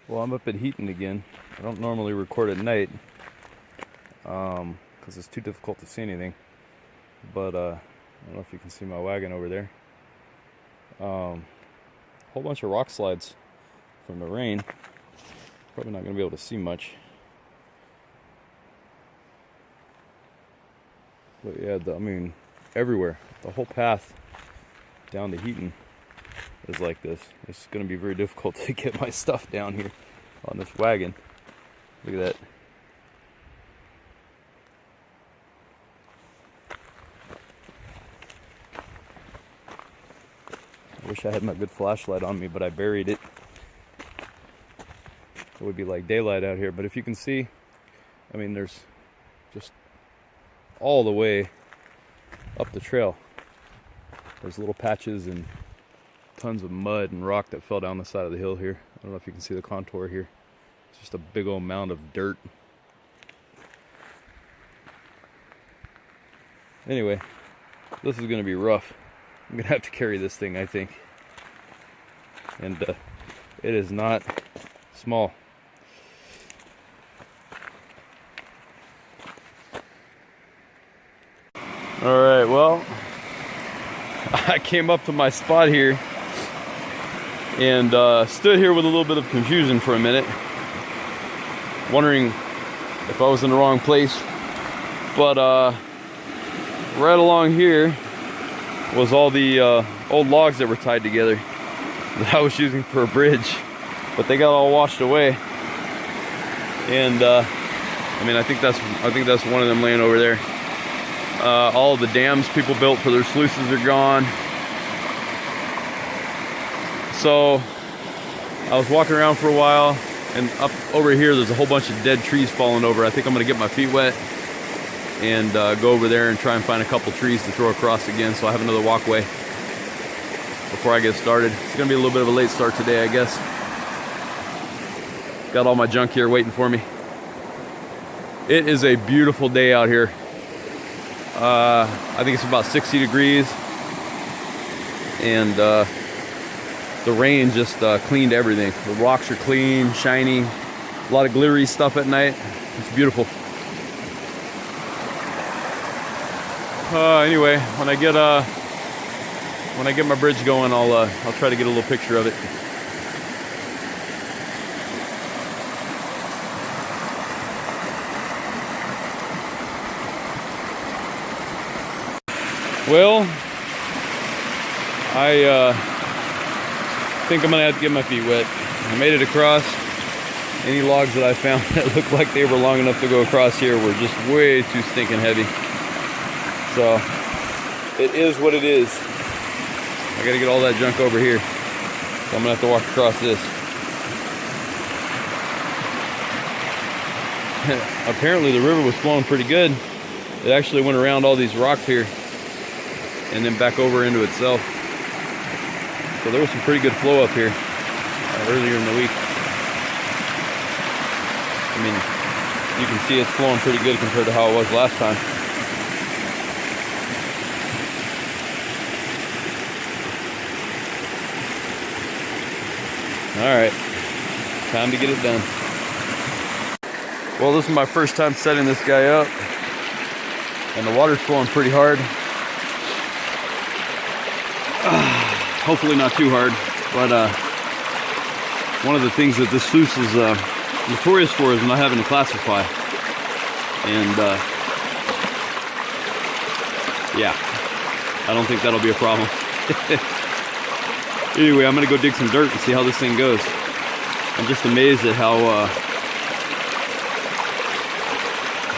Well, I'm up at Heaton again. I don't normally record at night because it's too difficult to see anything. But I don't know if you can see my wagon over there. Whole bunch of rock slides from the rain. Probably not going to be able to see much. But yeah, I mean, everywhere. The whole path down to Heaton is like this. It's going to be very difficult to get my stuff down here on this wagon. Look at that. I wish I had my good flashlight on me, but I buried it. It would be like daylight out here, but if you can see, I mean, there's just all the way up the trail. There's little patches and tons of mud and rock that fell down the side of the hill here. I don't know if you can see the contour here. It's just a big old mound of dirt. Anyway, this is going to be rough. I'm going to have to carry this thing, I think. And it is not small. Alright, well, I came up to my spot here and stood here with a little bit of confusion for a minute, wondering if I was in the wrong place. But right along here was all the old logs that were tied together that I was using for a bridge, but they got all washed away. And I mean, I think that's one of them laying over there. All of the dams people built for their sluices are gone. So I was walking around for a while, and up over here there's a whole bunch of dead trees falling over. I think I'm gonna get my feet wet and go over there and try and find a couple trees to throw across again, so I have another walkway before I get started. It's gonna be a little bit of a late start today, I guess. Got all my junk here waiting for me. It is a beautiful day out here. I think it's about 60 degrees, and the rain just cleaned everything. The rocks are clean, shiny, a lot of glittery stuff at night. It's beautiful. Anyway, when I get my bridge going, I'll try to get a little picture of it. Well, I think I'm gonna have to get my feet wet. I made it across. Any logs that I found that looked like they were long enough to go across here were just way too stinking heavy. So it is what it is. I gotta get all that junk over here. So I'm gonna have to walk across this. Apparently the river was flowing pretty good. It actually went around all these rocks here and then back over into itself. So there was some pretty good flow up here earlier in the week. I mean, you can see it's flowing pretty good compared to how it was last time. Alright, time to get it done. Well, this is my first time setting this guy up, and the water's flowing pretty hard. Hopefully not too hard, but one of the things that this sluice is notorious for is not having to classify. And yeah, I don't think that'll be a problem. Anyway, I'm gonna go dig some dirt and see how this thing goes. I'm just amazed at how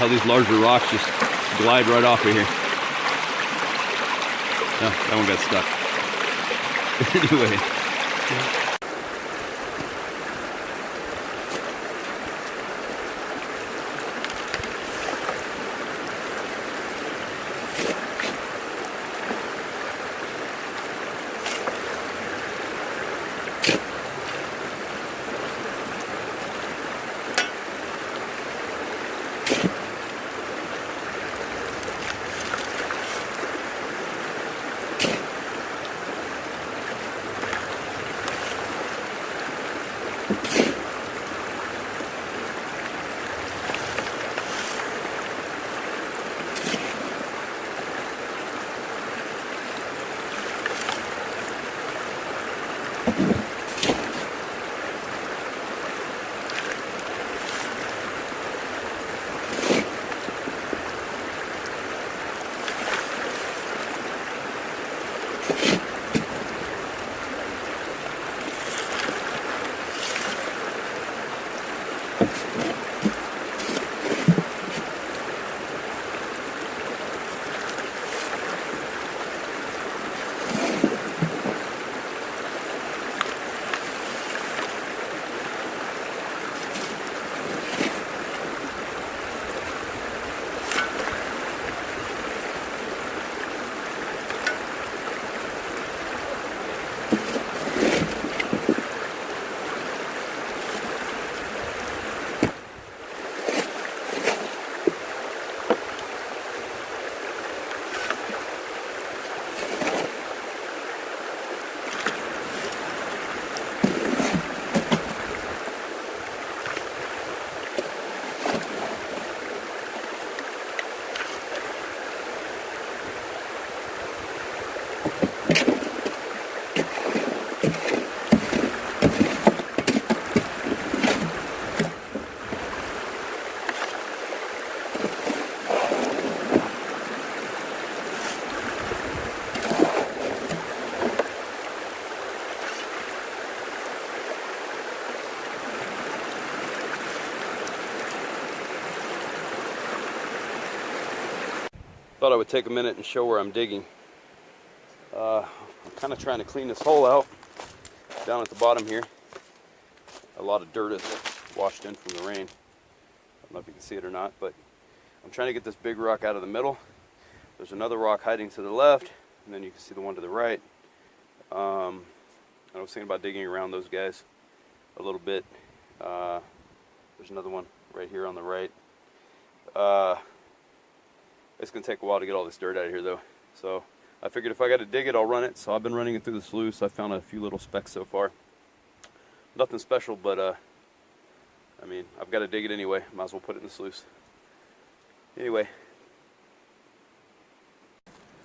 these larger rocks just glide right off of here. Oh, that one got stuck. Anyway. thought I would take a minute and show where I'm digging. I'm kind of trying to clean this hole out down at the bottom here. A lot of dirt has washed in from the rain. I don't know if you can see it or not, but I'm trying to get this big rock out of the middle. There's another rock hiding to the left, and then you can see the one to the right. I was thinking about digging around those guys a little bit. There's another one right here on the right. It's going to take a while to get all this dirt out of here though. So I figured if I got to dig it, I'll run it. So I've been running it through the sluice. I found a few little specks so far. Nothing special, but I mean, I've got to dig it anyway. Might as well put it in the sluice. Anyway.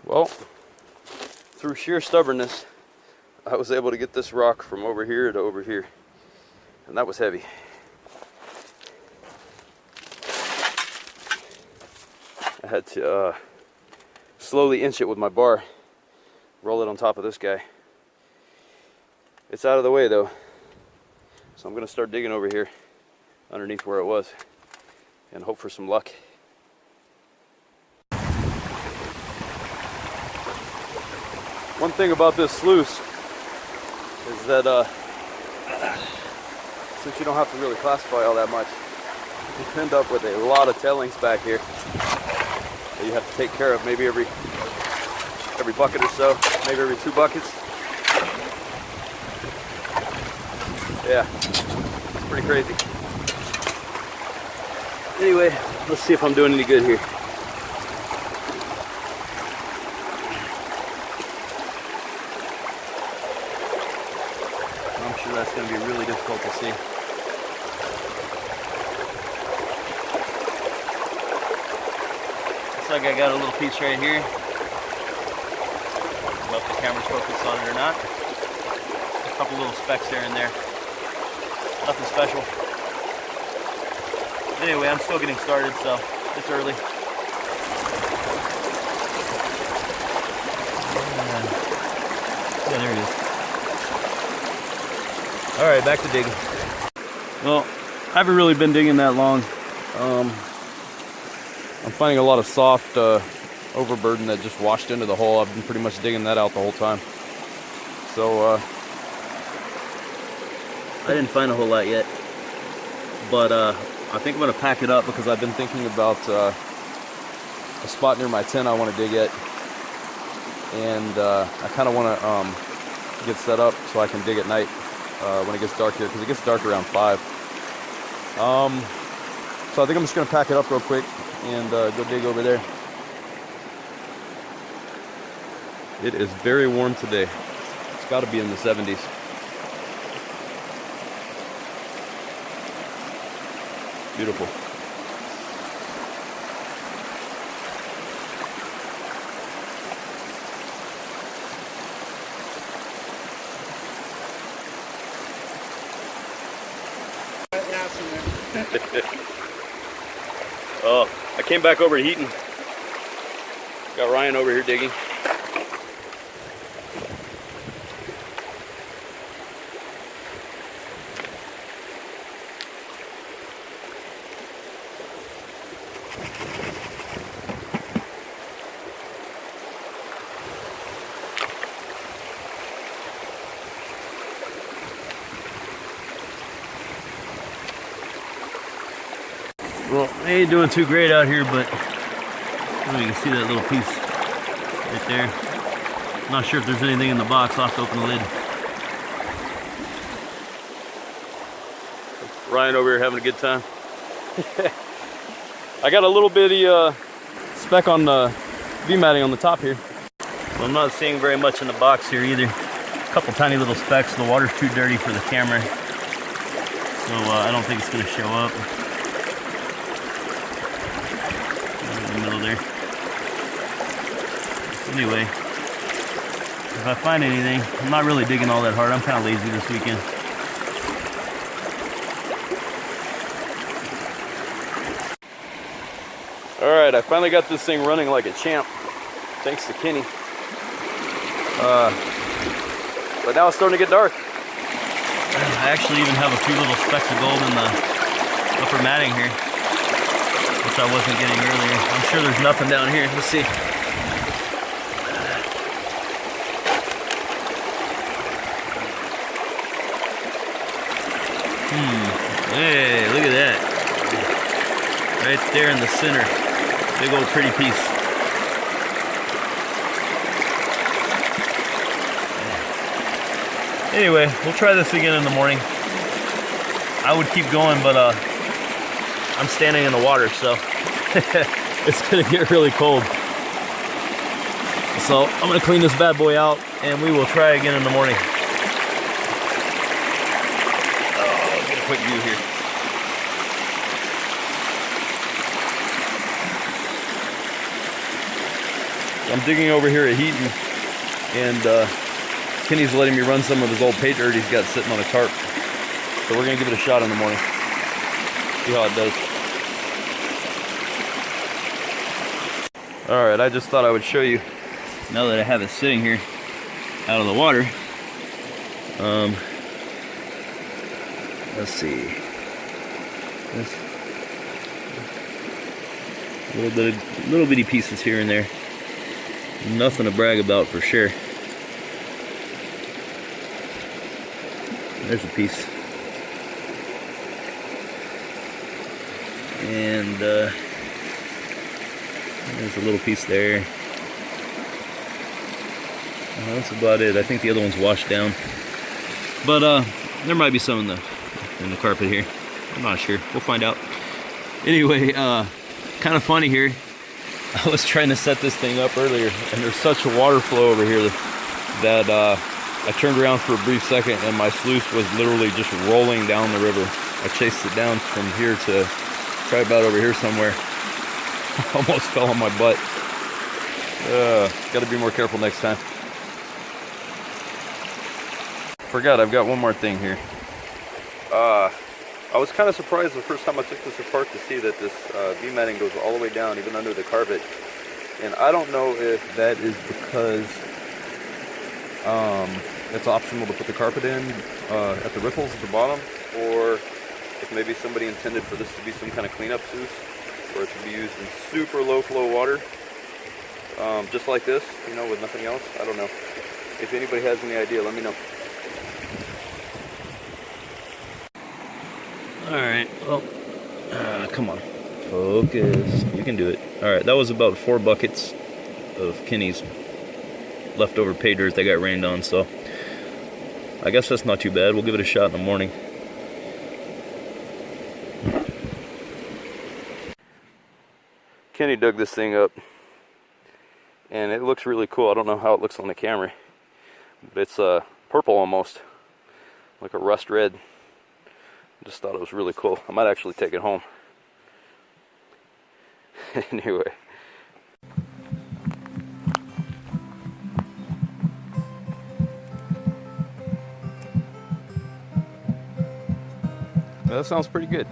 Well, through sheer stubbornness, I was able to get this rock from over here to over here. And that was heavy. I had to slowly inch it with my bar, roll it on top of this guy. It's out of the way though, so I'm going to start digging over here underneath where it was and hope for some luck. One thing about this sluice is that since you don't have to really classify all that much, you end up with a lot of tailings back here that you have to take care of maybe every bucket or so, maybe every 2 buckets. Yeah, it's pretty crazy. Anyway, let's see if I'm doing any good here. I'm sure that's going to be really difficult to see. Looks like I got a little piece right here. I don't know if the camera's focused on it or not. A couple little specks there and there. Nothing special. Anyway, I'm still getting started, so it's early. Yeah, there it is. Alright, back to digging. Well, I haven't really been digging that long. I'm finding a lot of soft overburden that just washed into the hole. I've been pretty much digging that out the whole time. So, I didn't find a whole lot yet. But, I think I'm going to pack it up because I've been thinking about a spot near my tent I want to dig at. And I kind of want to get set up so I can dig at night when it gets dark here, because it gets dark around 5. So I think I'm just going to pack it up real quick and go dig over there. It is very warm today. It's got to be in the 70s. Beautiful. Oh, I came back over to Heaton. Got Ryan over here digging. Well, I ain't doing too great out here, but you can see that little piece right there. I'm not sure if there's anything in the box. I'll have to open the lid. Ryan over here having a good time. I got a little bitty speck on the V-matting on the top here. So I'm not seeing very much in the box here either. A couple tiny little specks. The water's too dirty for the camera, so I don't think it's going to show up. In the middle there. Anyway, if I find anything, I'm not really digging all that hard. I'm kind of lazy this weekend. Alright, I finally got this thing running like a champ, thanks to Kenny. But now it's starting to get dark. I actually even have a few little specks of gold in the upper matting here, which I wasn't getting earlier. I'm sure there's nothing down here. Let's see. Hey, look at that. Right there in the center. Big old pretty piece. Anyway, we'll try this again in the morning. I would keep going, but I'm standing in the water, so it's gonna get really cold. So I'm gonna clean this bad boy out and we will try again in the morning. Oh, get a quick view here. I'm digging over here at Heaton, and Kenny's letting me run some of his old pay dirt he's got sitting on a tarp. So we're gonna give it a shot in the morning. See how it does. Alright, I just thought I would show you, Now that I have it sitting here out of the water, let's see. This little bitty pieces here and there. Nothing to brag about for sure. There's a piece. And there's a little piece there. That's about it. I think the other one's washed down. But there might be some in the carpet here. I'm not sure. We'll find out. Anyway, kind of funny here. I was trying to set this thing up earlier, and there's such a water flow over here that I turned around for a brief second, and my sluice was literally just rolling down the river. I chased it down from here to probably about over here somewhere. Almost fell on my butt. Got to be more careful next time. Forgot, I've got one more thing here. I was kind of surprised the first time I took this apart to see that this V-matting goes all the way down, even under the carpet. And I don't know if that is because it's optional to put the carpet in at the riffles at the bottom, or if maybe somebody intended for this to be some kind of cleanup sluice, or it to be used in super low flow water, just like this, you know, with nothing else. I don't know. If anybody has any idea, let me know. Alright, well, come on, focus, you can do it. Alright, that was about 4 buckets of Kenny's leftover pay dirt that got rained on, so I guess that's not too bad. We'll give it a shot in the morning. Kenny dug this thing up, and it looks really cool. I don't know how it looks on the camera, but it's purple almost, like a rust red. Just thought it was really cool. I might actually take it home. Anyway. Well, that sounds pretty good.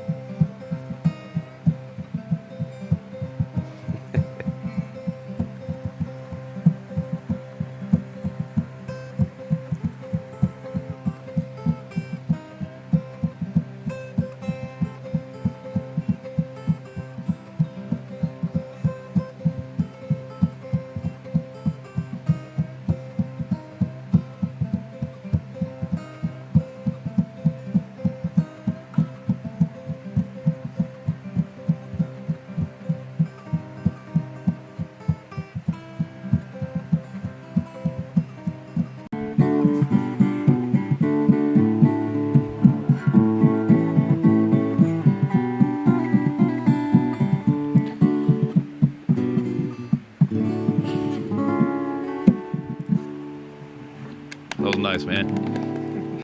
That was nice, man.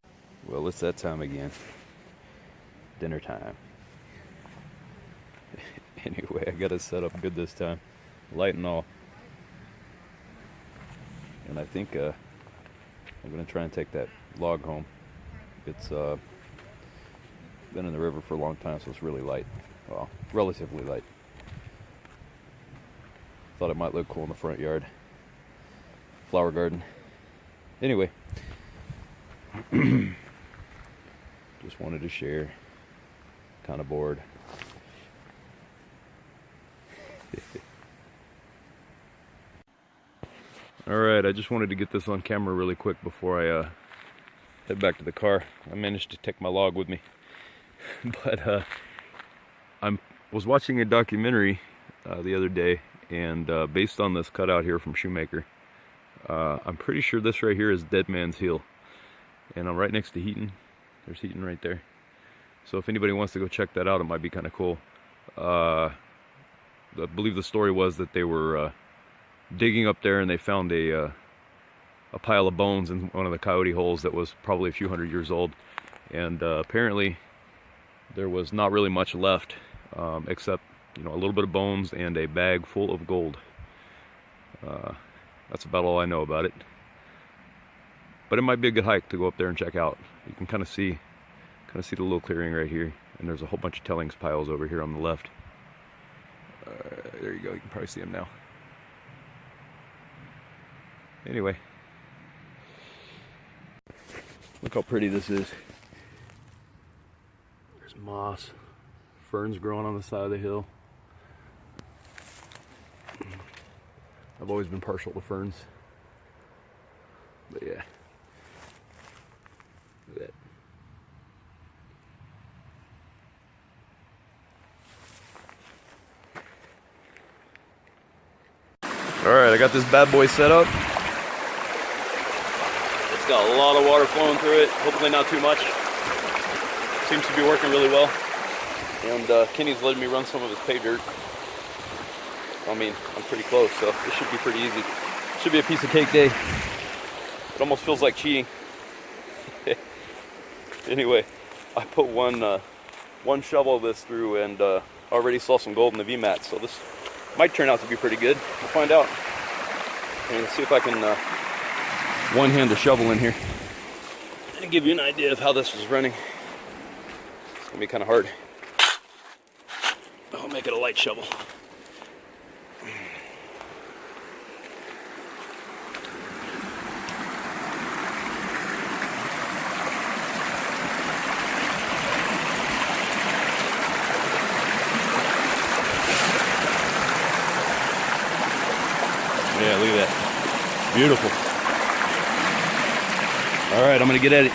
Well, it's that time again. Dinner time. Anyway, I got it set up good this time. Light and all. And I think I'm going to try and take that log home. It's been in the river for a long time, so it's really light. Well, relatively light. Thought it might look cool in the front yard. Flower garden. Anyway, just wanted to share. Kind of bored. Alright, I just wanted to get this on camera really quick before I head back to the car. I managed to take my log with me. But I was watching a documentary the other day, and based on this cutout here from Shoemaker, I'm pretty sure this right here is Dead Man's Heel. And I'm right next to Heaton. There's Heaton right there. So if anybody wants to go check that out, it might be kind of cool. I believe the story was that they were digging up there and they found a pile of bones in one of the coyote holes that was probably a few hundred years old. And apparently there was not really much left, except, you know, a little bit of bones and a bag full of gold. That's about all I know about it. But it might be a good hike to go up there and check out. You can kind of see the little clearing right here, and there's a whole bunch of tellings piles over here on the left. There you go. You can probably see them now. Anyway, look how pretty this is. There's moss, ferns growing on the side of the hill. I've always been partial to ferns, but yeah. Look at that. Alright, I got this bad boy set up. It's got a lot of water flowing through it, hopefully not too much. Seems to be working really well. And Kenny's letting me run some of his pay dirt. I mean, I'm pretty close, so this should be pretty easy. Should be a piece of cake day. It almost feels like cheating. Anyway, I put one shovel of this through and already saw some gold in the VMAT, so this might turn out to be pretty good. We'll find out. And see if I can one-hand the shovel in here and give you an idea of how this was running. It's gonna be kind of hard. I'll make it a light shovel. Yeah, look at that. Beautiful. All right, I'm gonna get at it.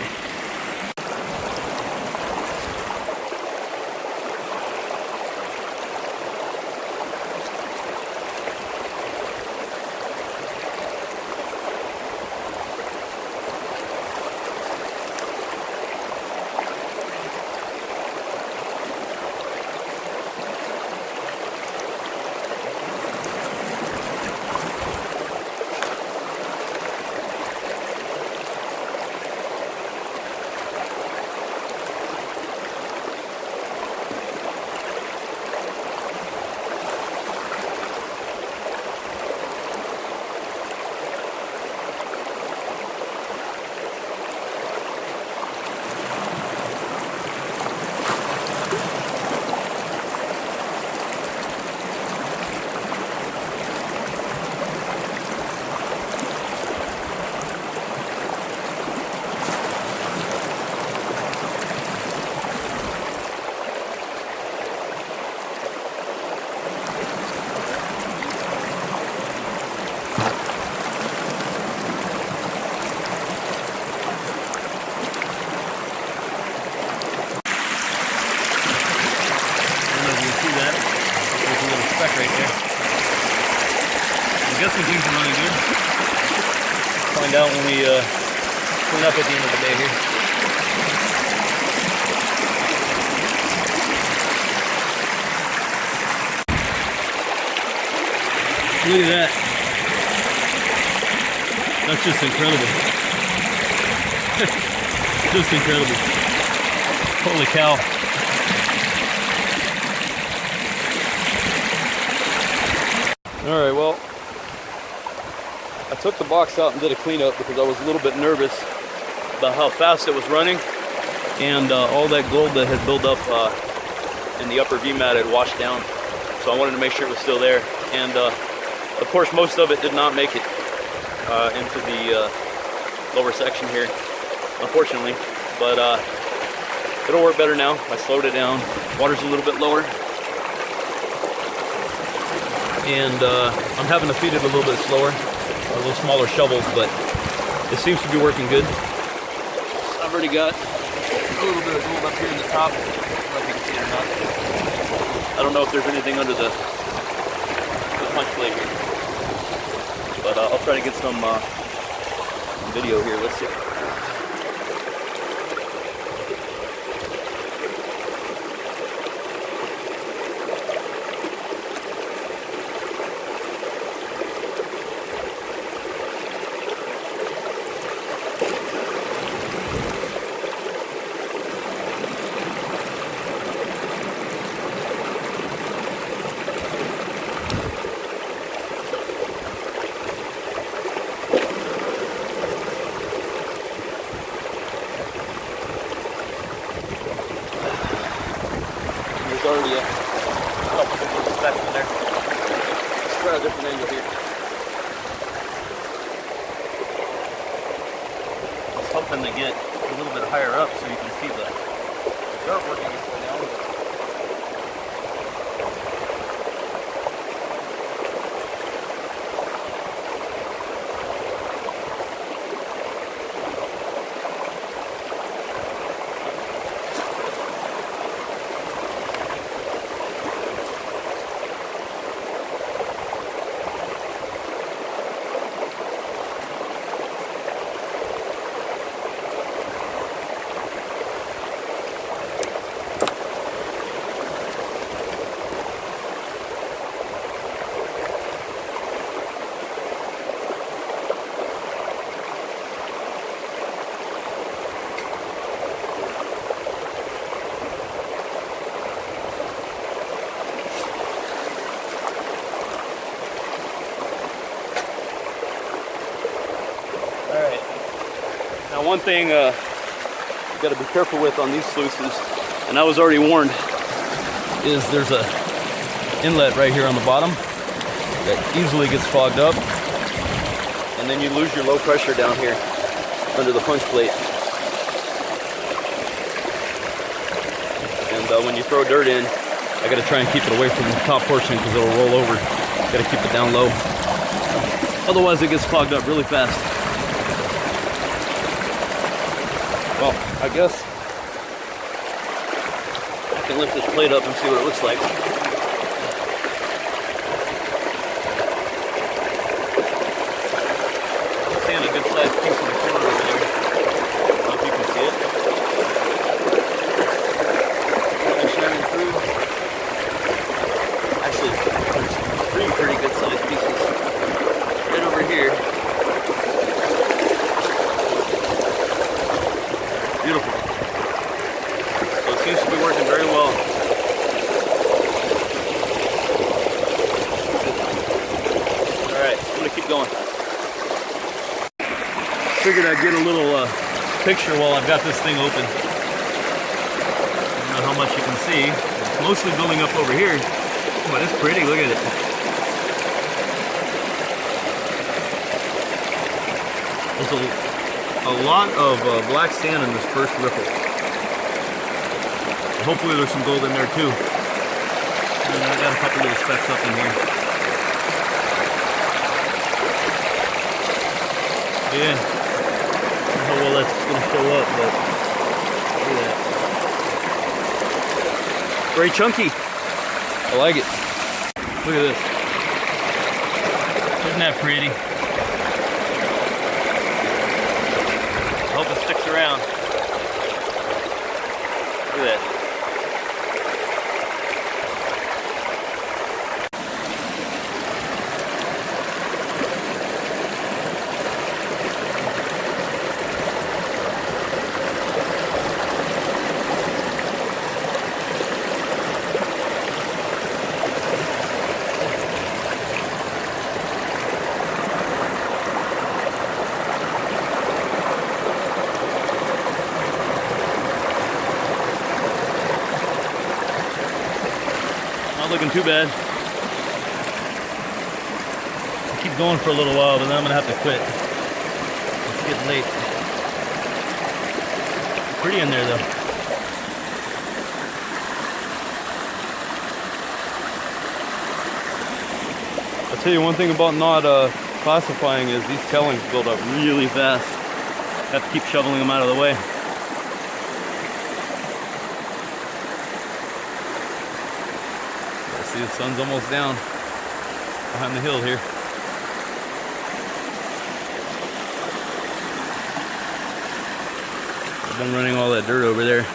Guessing things are running good. Find out when we clean up at the end of the day here. Look at that. That's just incredible. Just incredible. Holy cow. Alright, well, I took the box out and did a cleanup because I was a little bit nervous about how fast it was running, and all that gold that had built up in the upper VMAT had washed down, so I wanted to make sure it was still there. And of course most of it did not make it into the lower section here, unfortunately, but it'll work better now. I slowed it down, water's a little bit lower, and I'm having to feed it a little bit slower, a little smaller shovels, but it seems to be working good. I've already got a little bit of gold up here in the top, like see it or not. I don't know if there's anything under the punch plate here. But I'll try to get some video here. Let's see. There's already a couple different specs in there. Let's try a different angle here. I was hoping to get a little bit higher up so you can see the dirt working its way down. Now one thing you got to be careful with on these sluices, and I was already warned, is there's a inlet right here on the bottom that easily gets fogged up, and then you lose your low pressure down here under the punch plate. And when you throw dirt in, I got to try and keep it away from the top portion because it'll roll over. Got to keep it down low, otherwise it gets fogged up really fast. Well, I guess I can lift this plate up and see what it looks like. I'm seeing a good sized piece in the corner over there. I don't know if you can see it. Kind of shining through. Actually, there's three pretty good sized pieces right over here. Beautiful. So it seems to be working very well. Alright, I'm going to keep going. Figured I'd get a little picture while I've got this thing open. I don't know how much you can see. It's mostly building up over here. But it's pretty, look at it. There's a lot of black sand in this first ripple. Hopefully there's some gold in there too. And I got a couple little specks up in here. Yeah. I don't know how well that's going to show up, but look at that. Very chunky. I like it. Look at this. Isn't that pretty? I hope it sticks around. Look at that. Looking too bad. I'll keep going for a little while, but then I'm gonna have to quit. It's getting late. Pretty in there though. I'll tell you one thing about not classifying is these tailings build up really fast. Have to keep shoveling them out of the way. See, the sun's almost down behind the hill here. I've been running all that dirt over there.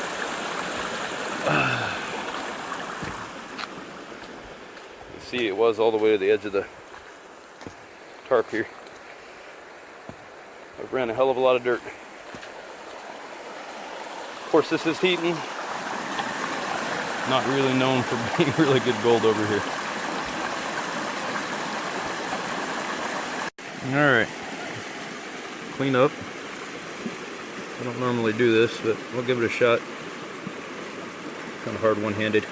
You see, it was all the way to the edge of the tarp here. I've ran a hell of a lot of dirt. Of course, this is heating. Not really known for being really good gold over here. Alright. Clean up. I don't normally do this, but we'll give it a shot. Kind of hard one-handed.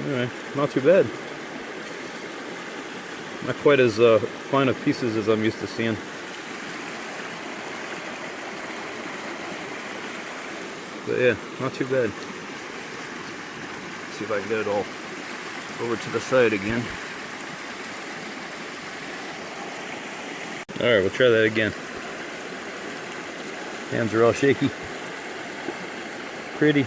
Alright, not too bad. Not quite as fine of pieces as I'm used to seeing. But yeah, not too bad. Let's see if I can get it all over to the side again. Alright, we'll try that again. Hands are all shaky. Pretty.